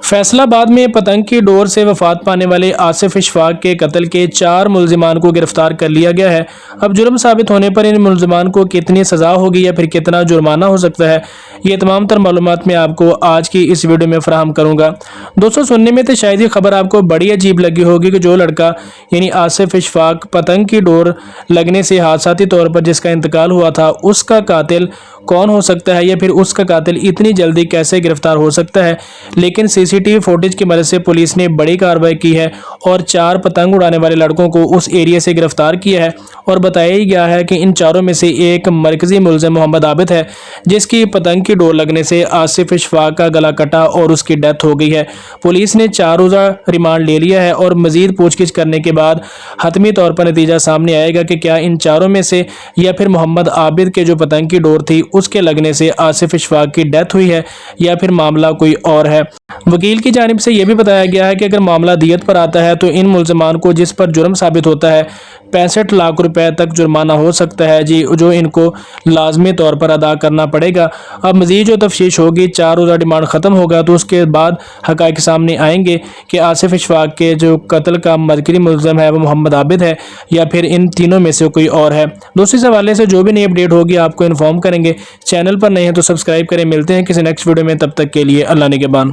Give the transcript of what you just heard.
फैसला बाद में पतंग की डोर से वफात पाने वाले आसिफ इशफाक के कत्ल के 4 मुलजिमान को गिरफ्तार कर लिया गया है। अब जुर्म साबित होने पर इन मुलजिमान को कितनी सज़ा होगी या फिर कितना जुर्माना हो सकता है, ये तमाम तर मालूमात मैं आपको आज की इस वीडियो में फराहम करूँगा। दोस्तों, सुनने में तो शायद ये खबर आपको बड़ी अजीब लगी होगी कि जो लड़का यानी आसिफ इशफाक पतंग की डोर लगने से हादसाती तौर पर जिसका इंतकाल हुआ था, उसका कातिल कौन हो सकता है या फिर उसका कातिल इतनी जल्दी कैसे गिरफ्तार हो सकता है। लेकिन सीसीटीवी फुटेज की मदद से पुलिस ने बड़ी कार्रवाई की है और 4 पतंग उड़ाने वाले लड़कों को उस एरिया से गिरफ्तार किया है और बताया ही गया है कि इन चारों में से एक मरकजी मुलजिम मोहम्मद आबिद है, जिसकी पतंग की डोर लगने से आसिफ इशफाक का गला कटा और उसकी डेथ हो गई है। पुलिस ने 4 रोज़ा रिमांड ले लिया है और मजीद पूछगिछ करने के बाद हतमी तौर पर नतीजा सामने आएगा कि क्या इन चारों में से या फिर मोहम्मद आबिद के जो पतंग की डोर थी उसके लगने से आसिफ इशफाक की डेथ हुई है या फिर मामला कोई और है। वकील की जानिब से यह भी बताया गया है कि अगर मामला दियत पर आता है तो इन मुलजमान को जिस पर जुर्म साबित होता है 65 लाख रुपए तक जुर्माना हो सकता है जी, जो इनको लाजमी तौर पर अदा करना पड़ेगा। अब मजीद जो तफ्तीश होगी, 4 रोज़ा रिमांड ख़त्म होगा तो उसके बाद हक़ाइक़ सामने आएंगे कि आसिफ इशफाक के जो कत्ल का मरकज़ी मुलज़िम है वो मोहम्मद आबिद है या फिर इन तीनों में से कोई और है। दोस्तों, इस हवाले से जो भी नई अपडेट होगी आपको इन्फॉर्म करेंगे। चैनल पर नए हैं तो सब्सक्राइब करें। मिलते हैं किसी नेक्स्ट वीडियो में, तब तक के लिए अल्लाह निगहबान।